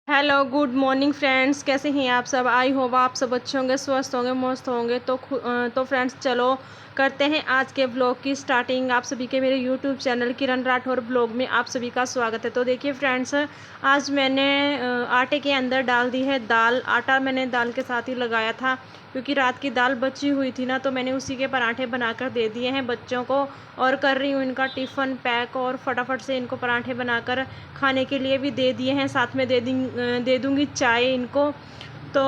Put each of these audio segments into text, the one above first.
Hello good morning friends, कैसे हैं आप सब। आई होप आप सब अच्छे होंगे, स्वस्थ होंगे, मस्त होंगे। तो फ्रेंड्स चलो करते हैं आज के ब्लॉग की स्टार्टिंग। आप सभी के मेरे यूट्यूब चैनल किरण राठौर ब्लॉग में आप सभी का स्वागत है। तो देखिए फ्रेंड्स, आज मैंने आटे के अंदर डाल दी है दाल। आटा मैंने दाल के साथ ही लगाया था क्योंकि रात की दाल बची हुई थी ना, तो मैंने उसी के पराठे बनाकर दे दिए हैं बच्चों को। और कर रही हूँ इनका टिफ़िन पैक और फटाफट से इनको पराठे बनाकर खाने के लिए भी दे दिए हैं। साथ में दे दूँगी चाय इनको। तो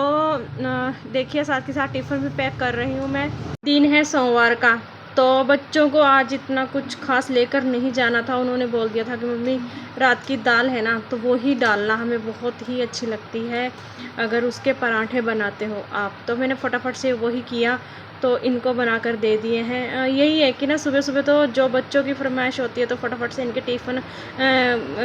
देखिए साथ के साथ टिफ़िन भी पैक कर रही हूँ मैं। दिन है सोमवार का, तो बच्चों को आज इतना कुछ खास लेकर नहीं जाना था। उन्होंने बोल दिया था कि मम्मी रात की दाल है ना, तो वो ही डालना, हमें बहुत ही अच्छी लगती है अगर उसके पराठे बनाते हो आप। तो मैंने फटाफट से वही किया, तो इनको बनाकर दे दिए हैं। यही है कि ना सुबह सुबह तो जो बच्चों की फरमाइश होती है तो फटाफट से इनके टिफ़िन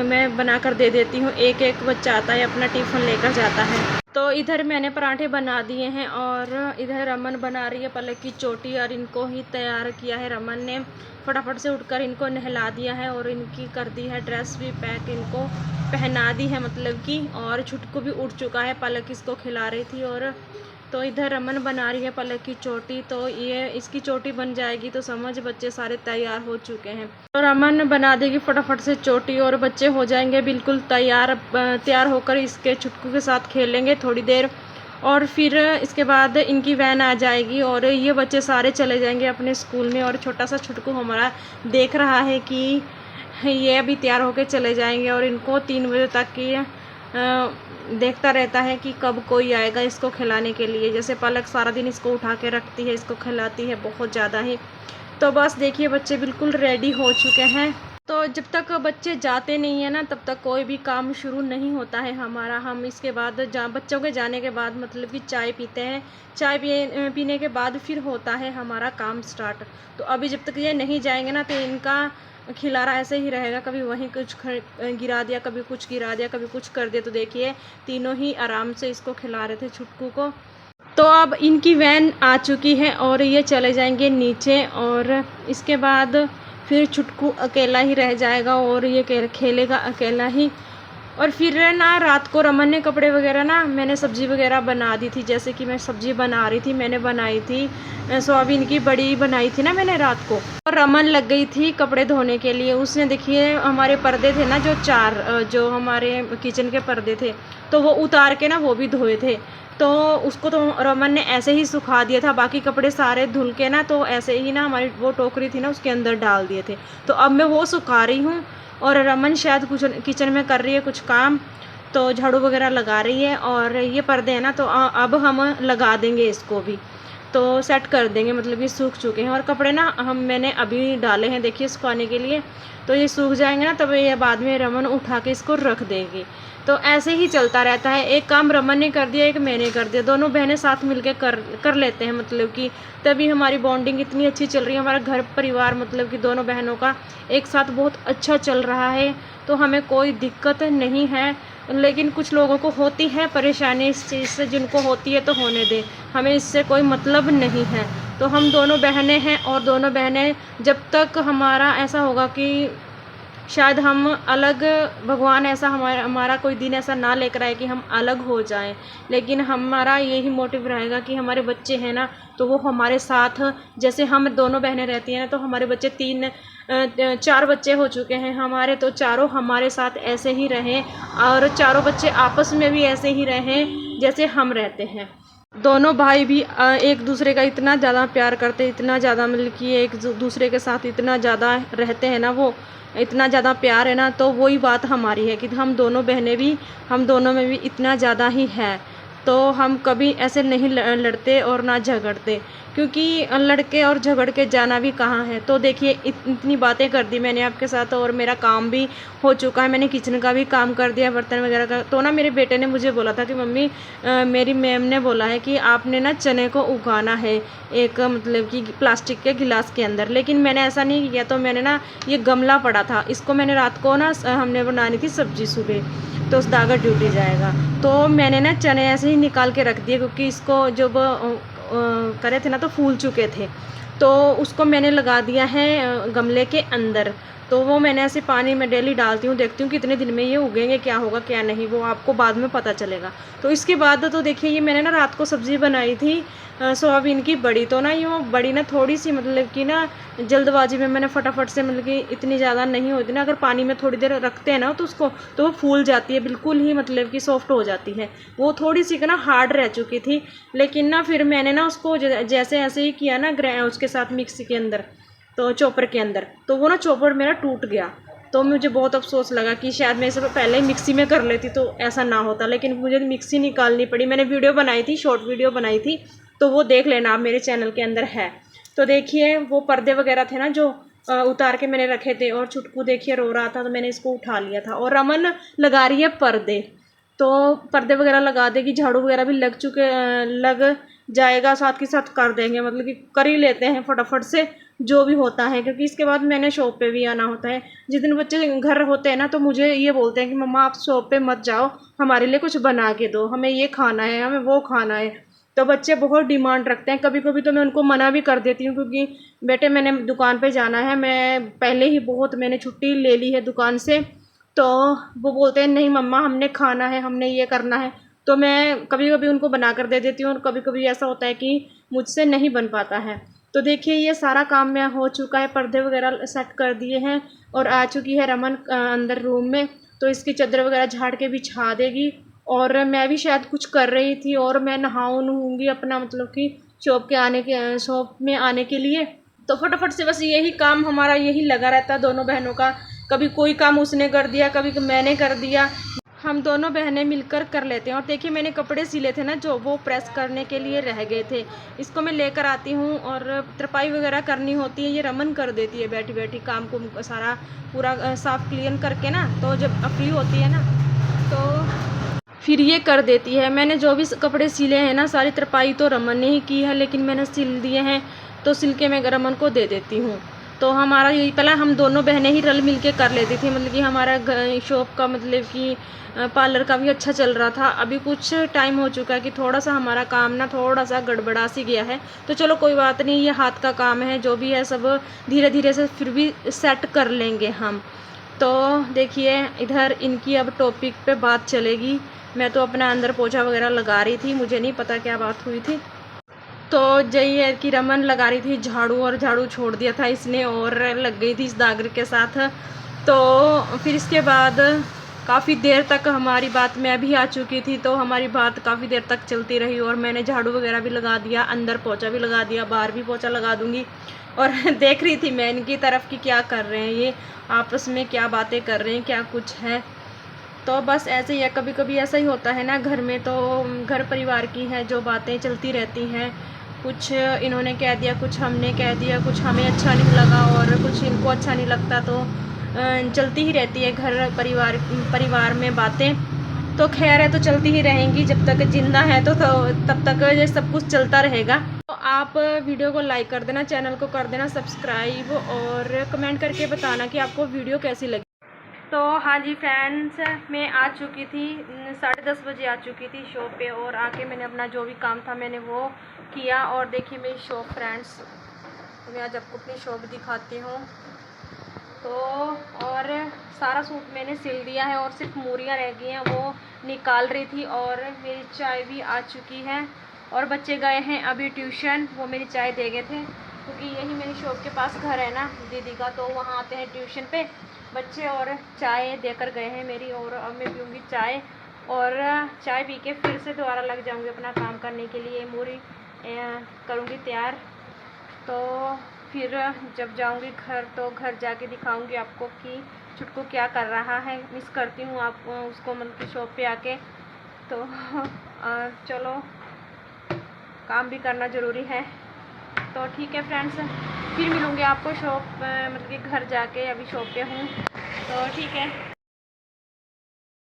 मैं बनाकर दे देती हूँ। एक एक बच्चा आता है, अपना टिफ़िन लेकर जाता है। तो इधर मैंने पराठे बना दिए हैं और इधर रमन बना रही है पालक की चोटी, और इनको ही तैयार किया है रमन ने। फटाफट से उठकर इनको नहला दिया है और इनकी कर दी है ड्रेस भी पैक, इनको पहना दी है मतलब कि। और छुटकू भी उठ चुका है, पालक इसको खिला रही थी। और तो इधर रमन बना रही है पालक की चोटी। तो ये इसकी चोटी बन जाएगी तो समझ बच्चे सारे तैयार हो चुके हैं। तो रमन बना देगी फटाफट से चोटी और बच्चे हो जाएंगे बिल्कुल तैयार होकर इसके छुटकू के साथ खेलेंगे थोड़ी देर। और फिर इसके बाद इनकी वैन आ जाएगी और ये बच्चे सारे चले जाएंगे अपने स्कूल में। और छोटा सा छुटकू हमारा देख रहा है कि ये अभी तैयार होकर चले जाएंगे, और इनको 3 बजे तक की देखता रहता है कि कब कोई आएगा इसको खिलाने के लिए। जैसे पालक सारा दिन इसको उठा के रखती है, इसको खिलाती है बहुत ज़्यादा ही। तो बस देखिए बच्चे बिल्कुल रेडी हो चुके हैं। तो जब तक बच्चे जाते नहीं है ना, तब तक कोई भी काम शुरू नहीं होता है हमारा। हम इसके बाद बच्चों के जाने के बाद मतलब कि चाय पीते हैं। चाय पीने के बाद फिर होता है हमारा काम स्टार्ट। तो अभी जब तक ये नहीं जाएंगे ना, तो इनका खिलारा ऐसे ही रहेगा। कभी वहीं कुछ गिरा दिया, कभी कुछ गिरा दिया, कभी कुछ कर दिया। तो देखिए तीनों ही आराम से इसको खिला रहे थे छुटकू को। तो अब इनकी वैन आ चुकी है और ये चले जाएंगे नीचे, और इसके बाद फिर छुटकू अकेला ही रह जाएगा और ये खेलेगा अकेला ही। और फिर ना रात को रमन ने कपड़े वगैरह ना, मैंने सब्ज़ी वगैरह बना दी थी। जैसे कि मैं सब्ज़ी बना रही थी, मैंने बनाई थी सोयाबीन की बड़ी बनाई थी ना मैंने रात को। और रमन लग गई थी कपड़े धोने के लिए। उसने देखिए हमारे पर्दे थे ना, जो हमारे किचन के पर्दे थे, तो वो उतार के ना वो भी धोए थे। तो उसको तो रमन ने ऐसे ही सुखा दिया था, बाकी कपड़े सारे धुल के ना तो ऐसे ही ना हमारी वो टोकरी थी ना उसके अंदर डाल दिए थे। तो अब मैं वो सुखा रही हूँ और रमन शायद कुछ किचन में कर रही है कुछ काम, तो झाड़ू वगैरह लगा रही है। और ये पर्दे हैं ना, तो अब हम लगा देंगे इसको भी, तो सेट कर देंगे। मतलब ये सूख चुके हैं और कपड़े ना मैंने अभी डाले हैं देखिए सुखाने के लिए। तो ये सूख जाएंगे ना, तब ये बाद में रमन उठा के इसको रख देगी। तो ऐसे ही चलता रहता है, एक काम रमन ने कर दिया, एक मैंने कर दिया, दोनों बहनें साथ मिलके कर लेते हैं। मतलब कि तभी हमारी बॉन्डिंग इतनी अच्छी चल रही है। हमारा घर परिवार मतलब कि दोनों बहनों का एक साथ बहुत अच्छा चल रहा है, तो हमें कोई दिक्कत नहीं है। लेकिन कुछ लोगों को होती है परेशानी इस चीज़ से, जिनको होती है तो होने दें, हमें इससे कोई मतलब नहीं है। तो हम दोनों बहनें हैं, और दोनों बहनें जब तक हमारा ऐसा होगा कि शायद हम अलग, भगवान ऐसा हमारा कोई दिन ऐसा ना लेकर आए कि हम अलग हो जाएं, लेकिन हमारा यही मोटिव रहेगा कि हमारे बच्चे हैं ना, तो वो हमारे साथ, जैसे हम दोनों बहनें रहती हैं ना, तो हमारे बच्चे 4 बच्चे हो चुके हैं हमारे, तो चारों हमारे साथ ऐसे ही रहें, और चारों बच्चे आपस में भी ऐसे ही रहें जैसे हम रहते हैं। दोनों भाई भी एक दूसरे का इतना ज़्यादा प्यार करते, इतना ज़्यादा मतलब कि एक दूसरे के साथ इतना ज़्यादा रहते हैं ना, वो इतना ज़्यादा प्यार है ना। तो वही बात हमारी है कि हम दोनों बहनें भी, हम दोनों में भी इतना ज़्यादा ही है। तो हम कभी ऐसे नहीं लड़ते और ना झगड़ते, क्योंकि लड़के और झगड़ के जाना भी कहाँ है। तो देखिए इतनी बातें कर दी मैंने आपके साथ, और मेरा काम भी हो चुका है। मैंने किचन का भी काम कर दिया, बर्तन वगैरह का। तो ना मेरे बेटे ने मुझे बोला था कि मम्मी मेरी मैम ने बोला है कि आपने ना चने को उगाना है एक मतलब कि प्लास्टिक के गिलास के अंदर। लेकिन मैंने ऐसा नहीं किया। तो मैंने ना, ये गमला पड़ा था, इसको मैंने रात को ना हमने बनानी थी सब्जी सुबह, तो उस दागा ड्यूटी जाएगा। तो मैंने ना चने ऐसे ही निकाल के रख दिए, क्योंकि इसको जब करे थे ना तो फूल चुके थे। तो उसको मैंने लगा दिया है गमले के अंदर। तो वो मैंने ऐसे पानी में डेली डालती हूँ, देखती हूँ कितने दिन में ये उगेंगे, क्या होगा क्या नहीं, वो आपको बाद में पता चलेगा। तो इसके बाद तो देखिए ये मैंने ना रात को सब्ज़ी बनाई थी सोयाबीन की बड़ी। तो ना ये वो बड़ी ना थोड़ी सी मतलब कि ना जल्दबाजी में मैंने फटाफट से, मतलब कि इतनी ज़्यादा नहीं होती ना, अगर पानी में थोड़ी देर रखते हैं ना तो उसको, तो वो फूल जाती है, बिल्कुल ही मतलब कि सॉफ्ट हो जाती है। वो थोड़ी सी ना हार्ड रह चुकी थी, लेकिन ना फिर मैंने ना उसको जैसे ऐसे ही किया ना उसके साथ मिक्सी के अंदर, तो चॉपर के अंदर, तो वो ना चॉपर मेरा टूट गया। तो मुझे बहुत अफसोस लगा कि शायद मैं इसे पहले ही मिक्सी में कर लेती तो ऐसा ना होता, लेकिन मुझे मिक्सी निकालनी पड़ी। मैंने वीडियो बनाई थी, शॉर्ट वीडियो बनाई थी, तो वो देख लेना आप, मेरे चैनल के अंदर है। तो देखिए वो पर्दे वगैरह थे ना जो उतार के मैंने रखे थे, और छुटकू देखिए रो रहा था तो मैंने इसको उठा लिया था। और रमन लगा रही है पर्दे, तो पर्दे वगैरह लगा देगी, झाड़ू वगैरह भी लग जाएगा, साथ के साथ कर देंगे, मतलब कि कर ही लेते हैं फटाफट से जो भी होता है, क्योंकि इसके बाद मैंने शॉप पे भी आना होता है। जिस दिन बच्चे घर होते हैं ना तो मुझे ये बोलते हैं कि मम्मा आप शॉप पे मत जाओ, हमारे लिए कुछ बना के दो, हमें ये खाना है, हमें वो खाना है। तो बच्चे बहुत डिमांड रखते हैं। कभी कभी तो मैं उनको मना भी कर देती हूँ, क्योंकि बेटे मैंने दुकान पे जाना है, मैं पहले ही मैंने छुट्टी ले ली है दुकान से। तो वो बोलते हैं नहीं मम्मा हमने खाना है, हमने ये करना है। तो मैं कभी कभी उनको बना कर दे देती हूँ, और कभी कभी ऐसा होता है कि मुझसे नहीं बन पाता है। तो देखिए ये सारा काम में हो चुका है, पर्दे वगैरह सेट कर दिए हैं, और आ चुकी है रमन अंदर रूम में। तो इसकी चादर वगैरह झाड़ के बिछा देगी, और मैं भी शायद कुछ कर रही थी, और मैं नहाऊंगी अपना, मतलब कि शॉप में आने के लिए। तो फटाफट से बस यही काम हमारा यही लगा रहता है दोनों बहनों का। कभी कोई काम उसने कर दिया, कभी मैंने कर दिया, हम दोनों बहनें मिलकर कर लेते हैं। और देखिए मैंने कपड़े सिले थे ना जो, वो प्रेस करने के लिए रह गए थे, इसको मैं लेकर आती हूँ। और तरपाई वगैरह करनी होती है, ये रमन कर देती है बैठी बैठी, काम को सारा पूरा साफ क्लीन करके ना, तो जब फ्री होती है ना तो फिर ये कर देती है। मैंने जो भी कपड़े सिले हैं ना, सारी तरपाई तो रमन ने ही की है, लेकिन मैंने सिल दिए हैं तो सिल के मैं रमन को दे देती हूँ। तो हमारा यही, पहले हम दोनों बहनें ही रल मिल के कर लेती थी, मतलब कि हमारा शॉप का मतलब कि पार्लर का भी अच्छा चल रहा था। अभी कुछ टाइम हो चुका है कि थोड़ा सा हमारा काम ना थोड़ा सा गड़बड़ा सी गया है। तो चलो कोई बात नहीं, ये हाथ का काम है, जो भी है सब धीरे धीरे से फिर भी सेट कर लेंगे हम। तो देखिए इधर इनकी अब टॉपिक पे बात चलेगी। मैं तो अपना अंदर पोछा वगैरह लगा रही थी, मुझे नहीं पता क्या बात हुई थी। तो यही है कि रमन लगा रही थी झाड़ू, और झाड़ू छोड़ दिया था इसने और लग गई थी इस दागर के साथ। तो फिर इसके बाद काफ़ी देर तक हमारी बात, मैं भी आ चुकी थी तो हमारी बात काफ़ी देर तक चलती रही, और मैंने झाड़ू वगैरह भी लगा दिया, अंदर पोछा भी लगा दिया, बाहर भी पोछा लगा दूंगी। और देख रही थी मैं इनकी तरफ कि क्या कर रहे हैं ये, आपस में क्या बातें कर रहे हैं, क्या कुछ है। तो बस ऐसे ही है, कभी कभी ऐसा ही होता है ना घर में, तो घर परिवार की है जो बातें चलती रहती हैं। कुछ इन्होंने कह दिया, कुछ हमने कह दिया, कुछ हमें अच्छा नहीं लगा और कुछ इनको अच्छा नहीं लगता, तो चलती ही रहती है घर परिवार में बातें। तो खैर है, तो चलती ही रहेंगी जब तक जिंदा है, तो तब तक ये सब कुछ चलता रहेगा। तो आप वीडियो को लाइक कर देना, चैनल को कर देना सब्सक्राइब, और कमेंट करके बताना कि आपको वीडियो कैसी लगी। तो हाँ जी फ्रेंड्स, मैं आ चुकी थी 10:30 बजे आ चुकी थी शॉप पे, और आके मैंने अपना जो भी काम था मैंने वो किया। और देखिए मेरी शॉप फ्रेंड्स, तो मैं आज आपको अपनी शॉप दिखाती हूँ। तो और सारा सूट मैंने सिल दिया है, और सिर्फ मूरियाँ रह गई हैं, वो निकाल रही थी। और मेरी चाय भी आ चुकी है, और बच्चे गए हैं अभी ट्यूशन, वो मेरी चाय दे गए थे, क्योंकि यही मेरी शॉप के पास घर है ना दीदी का, तो वहाँ आते हैं ट्यूशन पे बच्चे, और चाय देकर गए हैं मेरी। और अब मैं पीऊँगी चाय, और चाय पी के फिर से दोबारा लग जाऊँगी अपना काम करने के लिए, मूरी करूँगी तैयार। तो फिर जब जाऊँगी घर, तो घर जाके दिखाऊँगी आपको कि छुटकू क्या कर रहा है। मिस करती हूँ आप उसको, मतलब की शॉप पे आके। तो चलो, काम भी करना ज़रूरी है। तो ठीक है फ्रेंड्स, फिर मिलूँगी आपको शॉप, मतलब कि घर जाके, अभी शॉप पे हूँ। तो ठीक है।